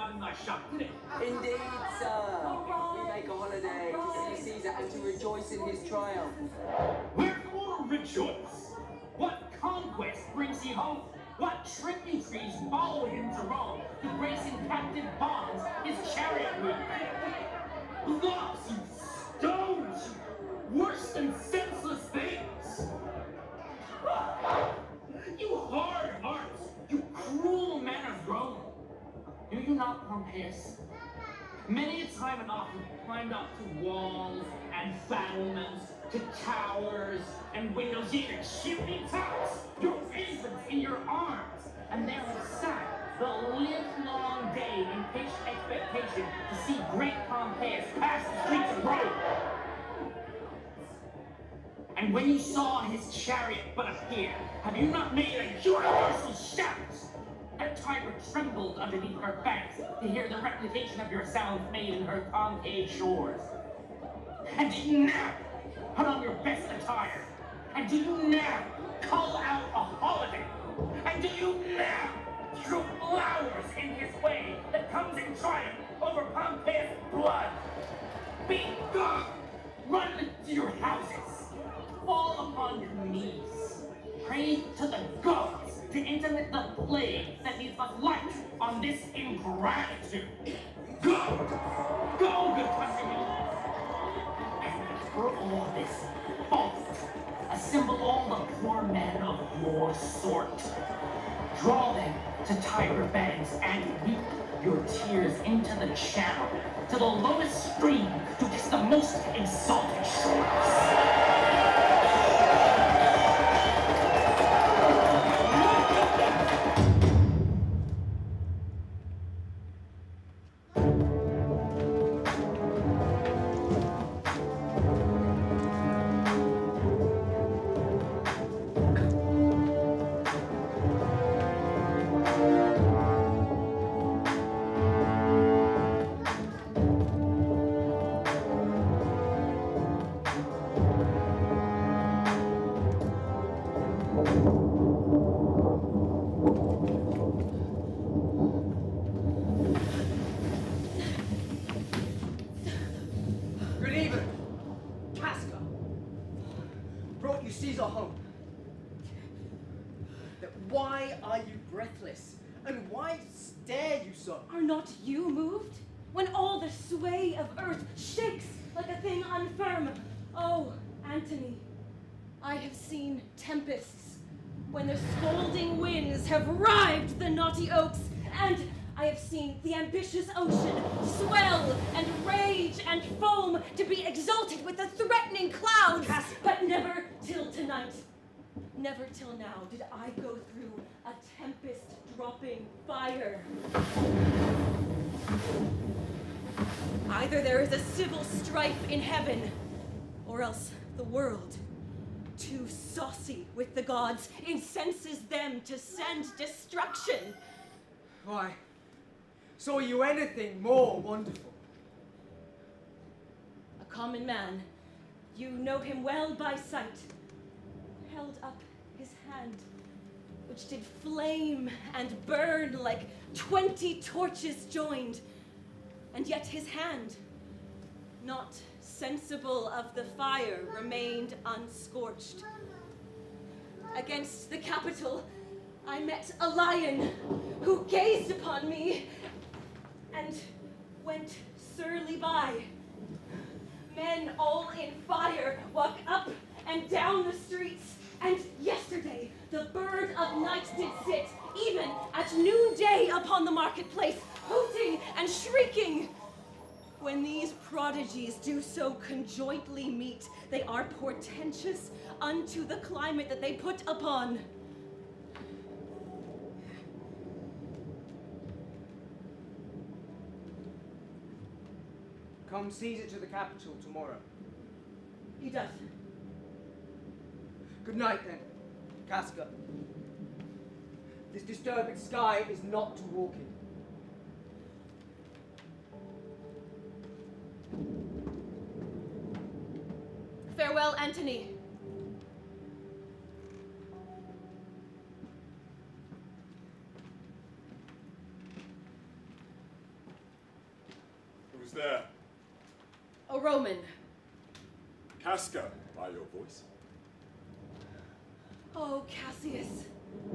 not in thy shop today. Indeed, sir. We make a holiday to see Caesar and to rejoice in his triumph. Wherefore rejoice? What conquest brings he home? What tributaries follow him to Rome to grace in captive bonds his chariot with? Blocks, you stones, you worse than senseless things! You hard hearts, you cruel men of Rome! Do you not, Pompeius? Many a time and often climbed up to walls and battlements, to towers and windows, even chimney tops, your infants in your arms, and there have sat the livelong day in patient expectation to see great Pompeius pass the streets of Rome. And when you saw his chariot but appear, have you not made a universal shout? That Tiber trembled underneath her banks to hear the replication of your sounds made in her concave shores. And do you now put on your best attire? And do you now call out a holiday? And do you now throw flowers in his way that comes in triumph over Pompeius' blood? Be gone! Run to your houses! Fall upon your knees! Pray to the gods to intermit the plague that needs us light on this ingratitude. Go! Go, good countrymen! And for all this fault, assemble all the poor men of your sort. Draw them to Tiber banks and weep your tears into the channel, to the lowest stream, to kiss the most exalted shores. Why are you breathless? And why stare you so? Are not you moved? When all the sway of earth shakes like a thing unfirm. Oh, Antony, I have seen tempests when the scolding winds have rived the knotty oaks, and I have seen the ambitious ocean swell and rage and foam to be exalted with the threatening clouds, but never till tonight. Never till now did I go through a tempest-dropping fire. Either there is a civil strife in heaven, or else the world, too saucy with the gods, incenses them to send destruction. Why, saw you anything more wonderful? A common man, you know him well by sight, held up his hand, which did flame and burn like 20 torches joined, and yet his hand, not sensible of the fire, remained unscorched. Against the Capitol, I met a lion who gazed upon me and went surly by. Men all in fire walk up and down the streets, and yesterday the bird of night did sit, even at noonday upon the marketplace, hooting and shrieking. When these prodigies do so conjointly meet, they are portentous unto the climate that they put upon. Come seize it to the capital tomorrow. He does. Good night, then, Casca. This disturbing sky is not to walk in. Farewell, Antony. Who's there? A Roman. Casca, by your voice. Oh, Cassius,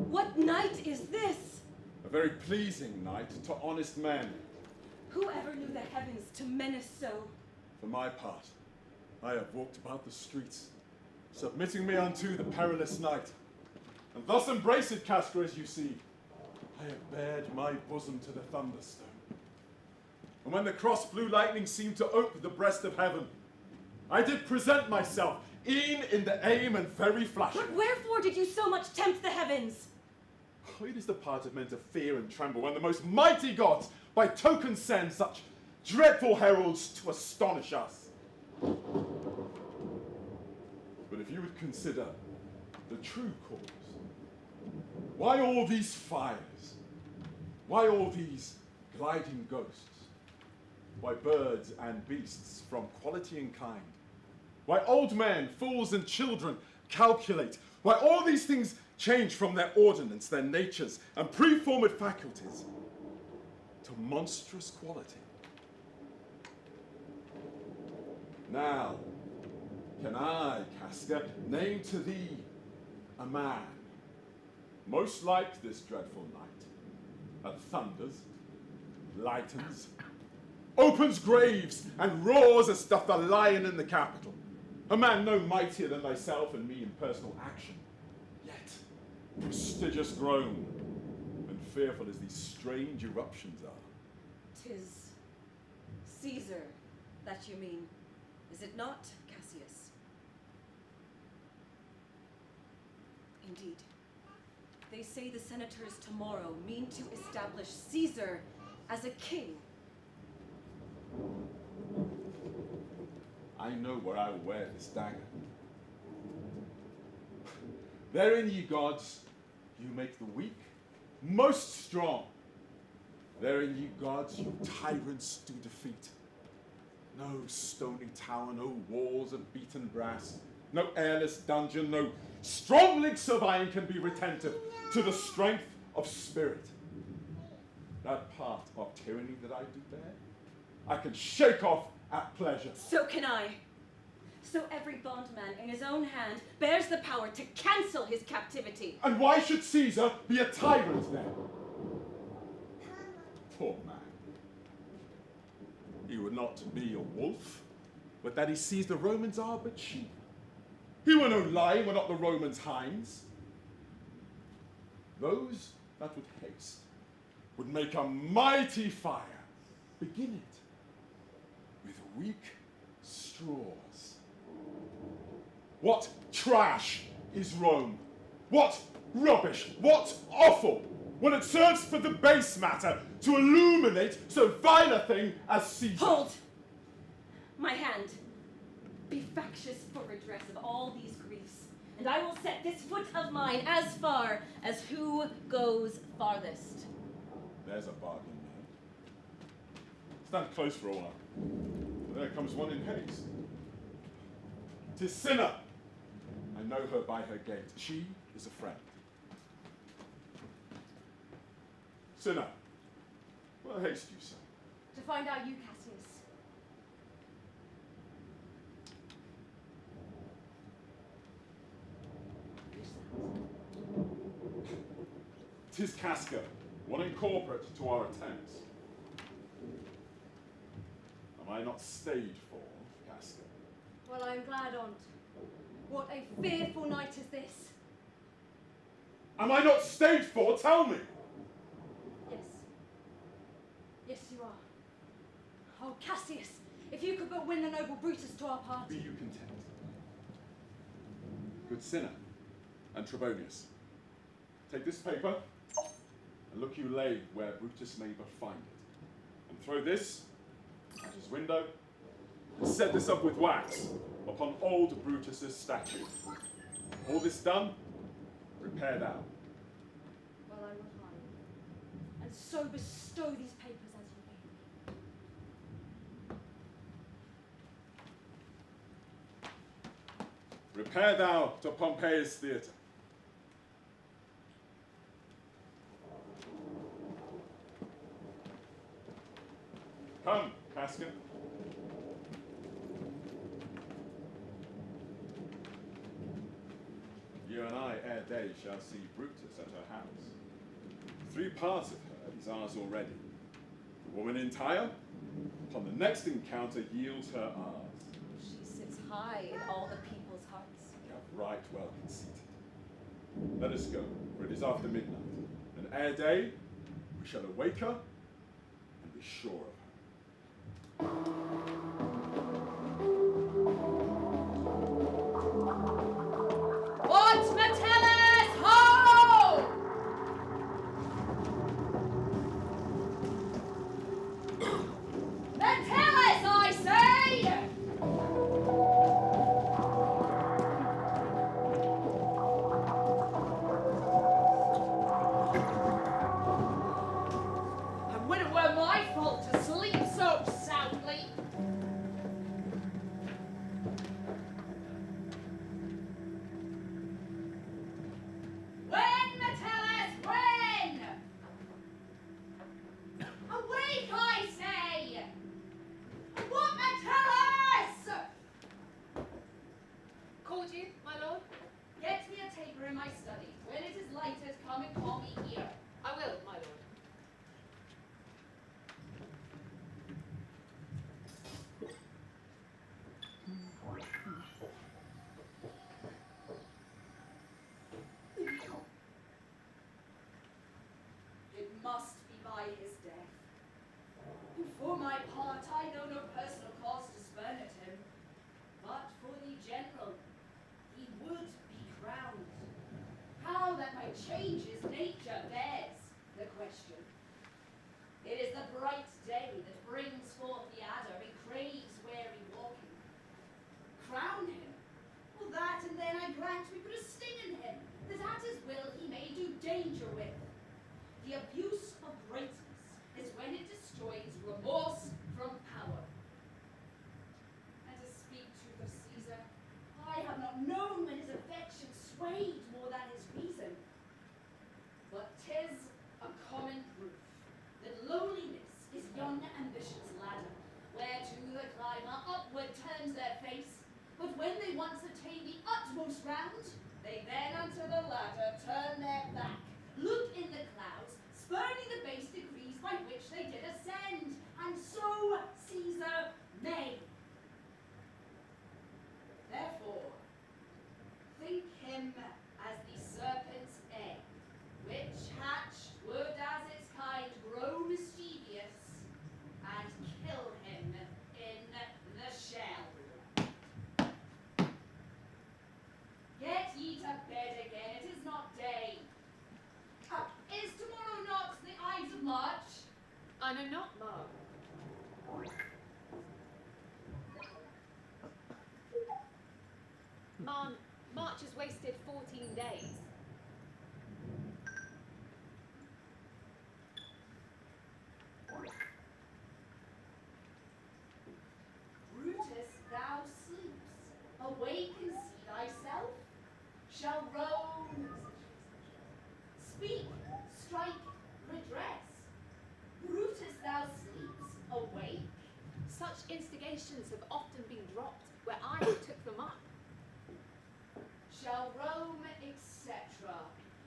what night is this? A very pleasing night to honest men. Whoever knew the heavens to menace so? For my part, I have walked about the streets, submitting me unto the perilous night, and thus embraced Casca as you see. I have bared my bosom to the thunderstone. And when the cross blue lightning seemed to ope the breast of heaven, I did present myself, e'en in the aim and very flash. But wherefore did you so much tempt the heavens? Oh, it is the part of men to fear and tremble when the most mighty gods by token send such dreadful heralds to astonish us. But if you would consider the true cause, why all these fires? Why all these gliding ghosts? Why birds and beasts from quality and kind? Why old men, fools and children calculate? Why all these things change from their ordinance, their natures, and preformed faculties to monstrous quality? Now, can I, Casca, name to thee a man most like this dreadful night, that thunders, lightens, opens graves, and roars as doth the lion in the Capitol? A man no mightier than thyself and me in personal action, yet prestigious grown, and fearful as these strange eruptions are. 'Tis Caesar that you mean, is it not, Cassius? Indeed. They say the senators tomorrow mean to establish Caesar as a king. I know where I will wear this dagger. Therein, ye gods, you make the weak most strong. Therein, ye gods, you tyrants do defeat. No stony tower, no walls of beaten brass, no airless dungeon, no strong links of iron can be retentive to the strength of spirit. That part of tyranny that I do bear, I can shake off at pleasure. So can I. So every bondman in his own hand bears the power to cancel his captivity. And why should Caesar be a tyrant then? Poor man. He would not be a wolf, but that he sees the Romans are but sheep. He were no lion, were not the Romans hinds. Those that would haste would make a mighty fire. Begin it with weak straws. What trash is Rome? What rubbish, what offal, when it serves for the base matter to illuminate so vile a thing as Caesar? Hold! My hand. Be factious for redress of all these griefs, and I will set this foot of mine as far as who goes farthest. There's a bargain made. Stand close for a while. There comes one in haste. 'Tis Cinna. I know her by her gait. She is a friend. Cinna, what haste you, sir? To find out you, Cassius. 'Tis Casca, one incorporate to our attempts. Am I not stayed for, Casca? Well, I am glad on't. What a fearful night is this. Am I not stayed for? Tell me! Yes. Yes, you are. Oh, Cassius, if you could but win the noble Brutus to our Be party. you content. Good Cinna and Trebonius, take this paper and look you lay where Brutus may but find it, and throw this at his window, and set this up with wax upon old Brutus's statue. All this done, repair thou. Well, I will hide. And so bestow these papers as you may. Repair thou to Pompeius' theatre. Come, Casca. ere day shall see Brutus at her house. 3 parts of her is ours already. The woman in Tyre, upon the next encounter, yields her ours. She sits high in all the people's hearts. You have right well conceited. Let us go, for it is after midnight, and ere day we shall awake her and be sure of her. What, Metellus, ho! Metellus, I say! And when it were my fault to sleep so soundly, when, Metellus, when? Awake, I say! What, Metellus? Called you, my lord? Get me a taper in my study. When it is lighted, come and call me here. I will, my lord. It must be by his death. And for my part, I know no personal cause to spurn at him. But for the general, he would be crowned. How that might change his nature, there's the question. It is the bright day that brings forth the adder and craves weary walking. Crown him? Well, that and then I grant we put a sting in him, that at his will he may do danger with. The abuse of greatness is when it destroys remorse from power. And to speak truth of Caesar, I have not known when his affection swayed more than his reason. But 'tis a common proof that lowliness is young ambition's ladder, whereto the climber upward turns their face. But when they once attain the utmost round, they then unto the ladder turn their back, look in the clouds, spurning the base degrees by which they did ascend, and so Caesar may. Therefore, think him as the serpent's egg, which hatched would as its kind grow mischievous, and kill him in the shell. Get ye to bed again, it is not day. Is tomorrow not the Ides of March? I know not, ma'am. Ma'am, March has wasted 14 days. Brutus, thou sleeps. Awake and see thyself. Shall Rome speak, strike, redress? Brutus, thou sleeps. Awake. Such instigations have often been dropped where I took them up. Shall Rome, etc.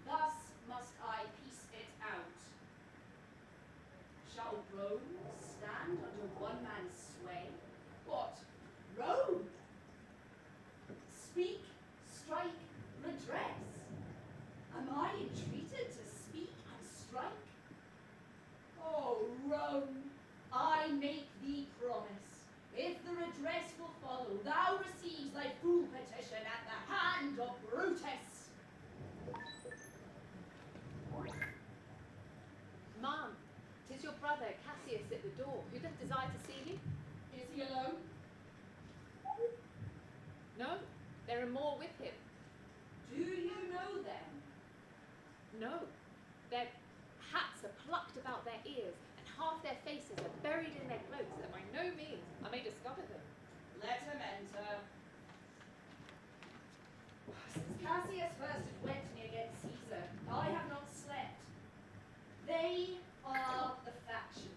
Thus must I piece it out. Shall Rome stand under one man's sway? What? Rome? Speak, strike, redress. Am I entreated to speak and strike? Oh, Rome, I make thee promise. If the redress will follow, thou receives thy full petition at the hand of Brutus. Ma'am, 'tis your brother Cassius at the door, who doth desire to see you. Is he alone? No, there are more with him. Do you know them? No, their hats are plucked about their ears, and half their faces are buried in their cloaks, that by no means I may discover them. Let him enter. Since Cassius first had went me against Caesar, I have not slept. They are the faction.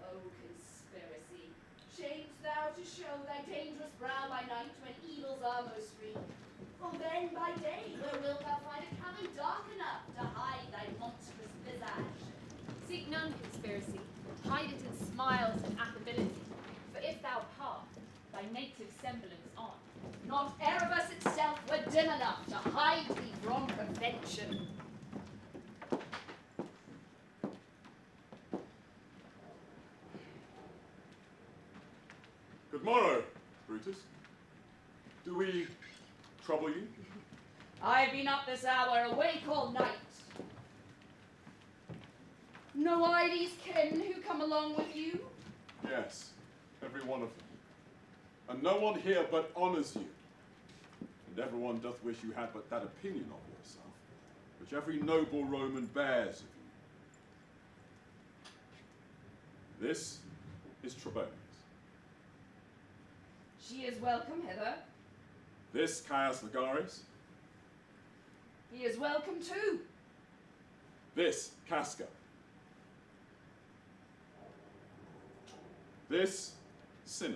O conspiracy, shamest thou to show thy dangerous brow by night when evils are most free? For then by day where wilt thou find a cavern dark enough to hide thy monstrous visage? Seek none conspiracy, hide it in smiles and affability. For if thou part, thy native semblance on, Not Erebus itself were dim enough to hide thee from prevention. Good morrow, Brutus. Do we trouble you? I've been up this hour, awake all night. Know I these kin who come along with you? Yes, every one of them. And no one here but honors you. And everyone doth wish you had but that opinion of yourself, which every noble Roman bears of you. This is Trebonius. She is welcome hither. This Caius Ligaris. He is welcome too. This Casca. This Cinna.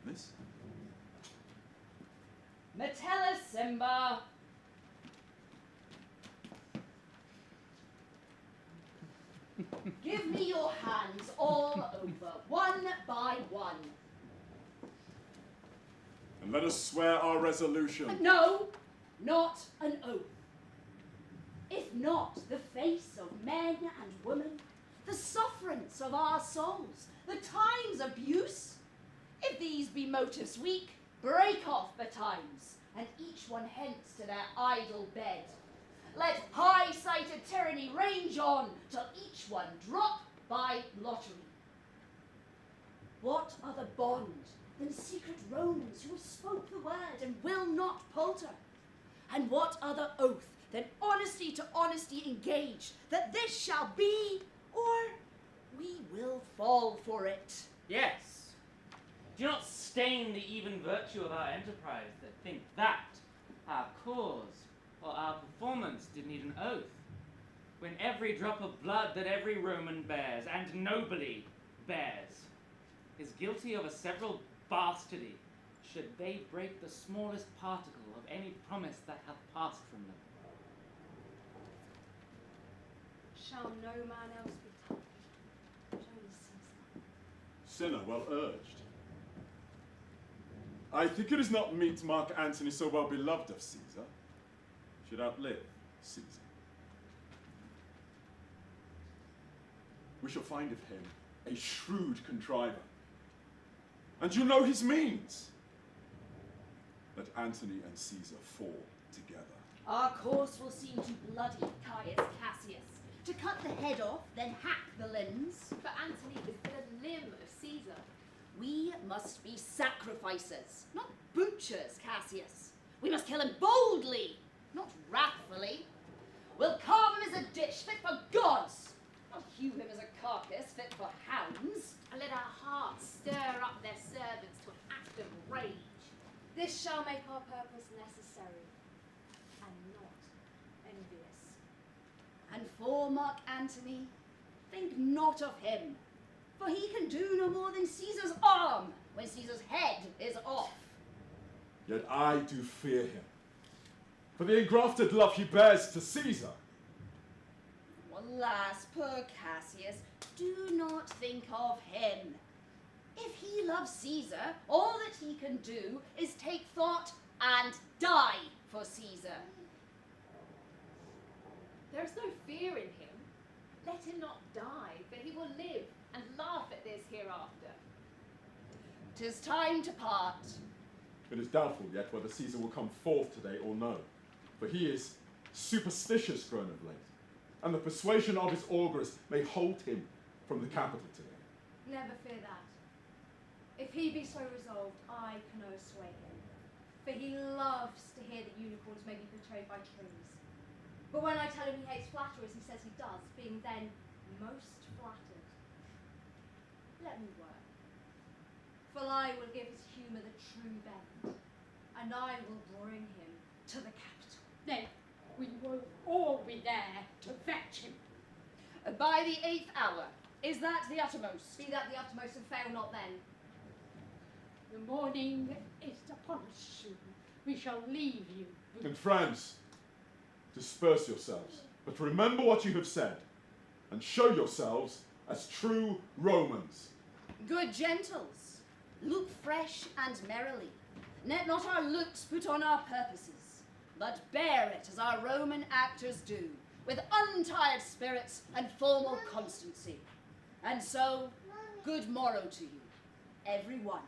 This Metellus Simba. Give me your hands all over, one by one. and let us swear our resolution. No, not an oath. If not the face of men and women, the sufferance of our souls, the time's abuse, if these be motives weak, break off betimes, and each one hence to their idle bed. Let high-sighted tyranny range on, till each one drop by lottery. What other bond than secret Romans who have spoke the word and will not palter? And what other oath than honesty to honesty engage, that this shall be, or we will fall for it? Yes. Do not stain the even virtue of our enterprise that think that our cause or our performance did need an oath, when every drop of blood that every Roman bears, and nobly bears, is guilty of a several bastardy, should they break the smallest particle of any promise that hath passed from them. Shall no man else be touched, but only Caesar? Sinner, well urged. I think it is not meet Mark Antony, so well beloved of Caesar, should outlive Caesar. We shall find of him a shrewd contriver, and you know his means. Let Antony and Caesar fall together. Our course will seem to bloody Caius Cassius, to cut the head off, then hack the limbs. For Antony is but a limb of Caesar. We must be sacrificers, not butchers, Cassius. We must kill him boldly, not wrathfully. We'll carve him as a dish fit for gods, not hew him as a carcass fit for hounds. And let our hearts stir up their servants to an act of rage. This shall make our purpose necessary, and not envious. And for Mark Antony, think not of him, for he can do no more than Caesar's arm when Caesar's head is off. Yet I do fear him, for the engrafted love he bears to Caesar. Alas, poor Cassius, do not think of him. If he loves Caesar, all that he can do is take thought and die for Caesar. There is no fear in him. Let him not die, for he will live and laugh at this hereafter. 'Tis time to part. It is doubtful yet whether Caesar will come forth today or no, for he is superstitious grown of late, and the persuasion of his augurs may hold him from the capital today. Never fear that. If he be so resolved, I can sway him. For he loves to hear that unicorns may be betrayed by trees. But when I tell him he hates flatterers, he says he does, being then most flattered. Let me work. For I will give his humour the true bend, and I will bring him to the capital. Nay, we will all be there to fetch him. By the 8th hour, Is that the uttermost? Be that the uttermost and fail not then. The morning is upon us soon. We shall leave you. And friends, disperse yourselves, but remember what you have said, and show yourselves as true Romans. Good gentles, look fresh and merrily. Let not our looks put on our purposes, but bear it as our Roman actors do, with untired spirits and formal constancy. And so, good morrow to you, every one.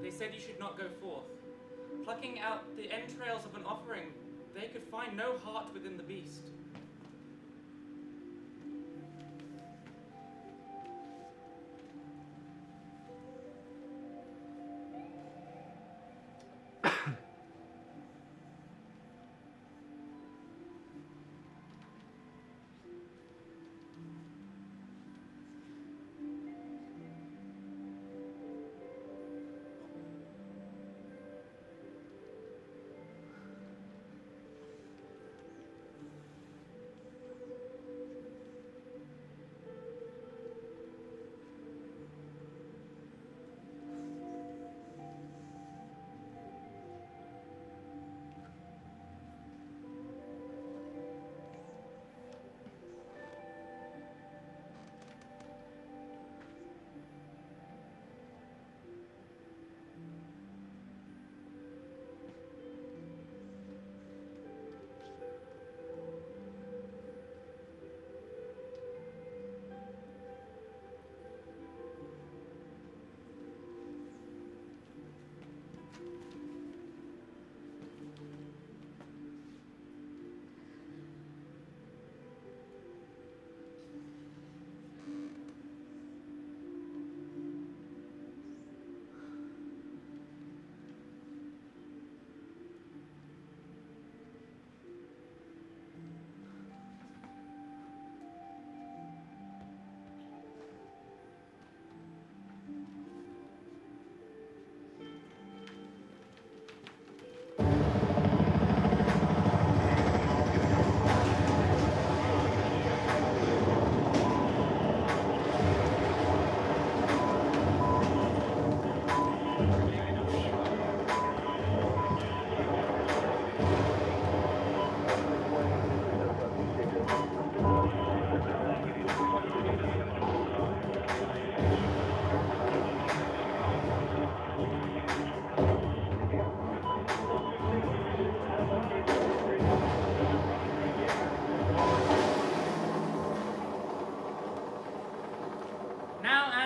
They said you should not go forth. Plucking out the entrails of an offering, they could find no heart within the beast.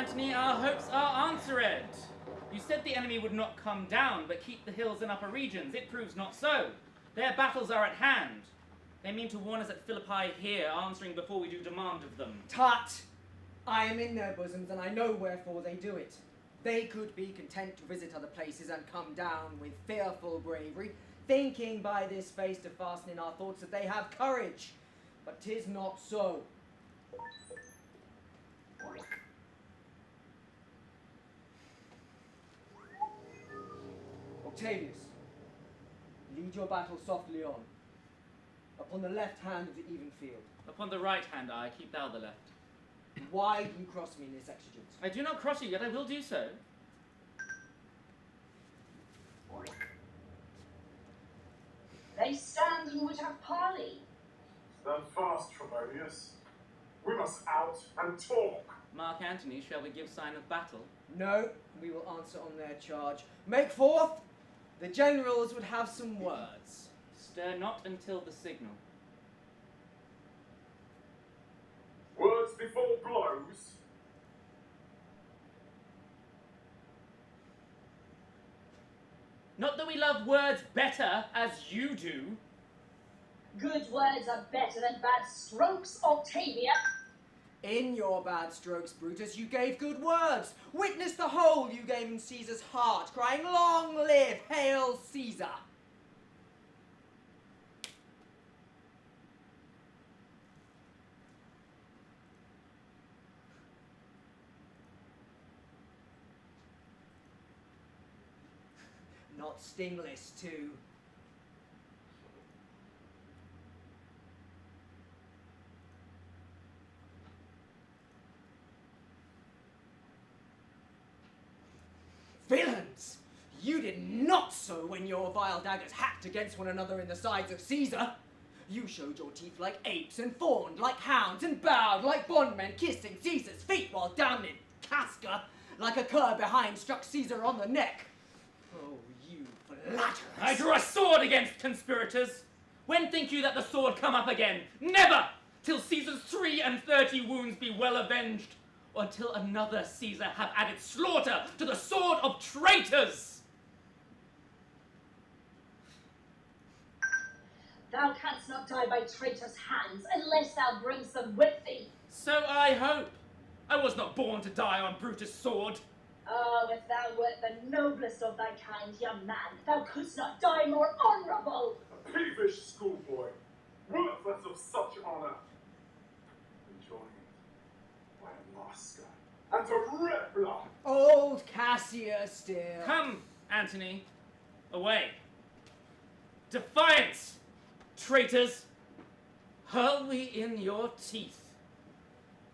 Antony, our hopes are answered. You said the enemy would not come down, but keep the hills and upper regions. It proves not so. Their battles are at hand. They mean to warn us at Philippi here, answering before we do demand of them. Tut! I am in their bosoms, and I know wherefore they do it. They could be content to visit other places and come down with fearful bravery, thinking by this face to fasten in our thoughts that they have courage. But 'tis not so. Octavius, lead your battle softly on, upon the left hand of the even field. Upon the right hand eye, keep thou the left. Why do you cross me in this exigence? I do not cross you, yet I will do so. They stand and would have parley. Stand fast, Trebonius. We must out and talk. Mark Antony, shall we give sign of battle? No, we will answer on their charge. Make forth! The generals would have some words. Stir not until the signal. Words before blows. Not that we love words better, as you do. Good words are better than bad strokes, Octavia. In your bad strokes, Brutus, you gave good words. Witness the whole you gave in Caesar's heart, crying, "Long live, hail Caesar!" Not stingless, too. Villains! You did not so when your vile daggers hacked against one another in the sides of Caesar. You showed your teeth like apes and fawned like hounds and bowed like bondmen kissing Caesar's feet while down in Casca, like a cur behind struck Caesar on the neck. Oh, you flatterers! I draw a sword against conspirators. When think you that the sword come up again? Never! Till Caesar's 33 wounds be well avenged, or until another Caesar have added slaughter to the sword of traitors! Thou canst not die by traitors' hands unless thou bring some with thee. So I hope. I was not born to die on Brutus' sword. Oh, if thou wert the noblest of thy kind, young man, thou couldst not die more honourable. A peevish schoolboy, worthless of such honour. Enjoying it by a masker and a rebler. Old Cassius still. Come, Antony, away. Defiance, traitors! Hurl we in your teeth.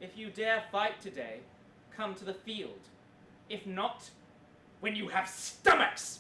If you dare fight today, come to the field. If not, when you have stomachs,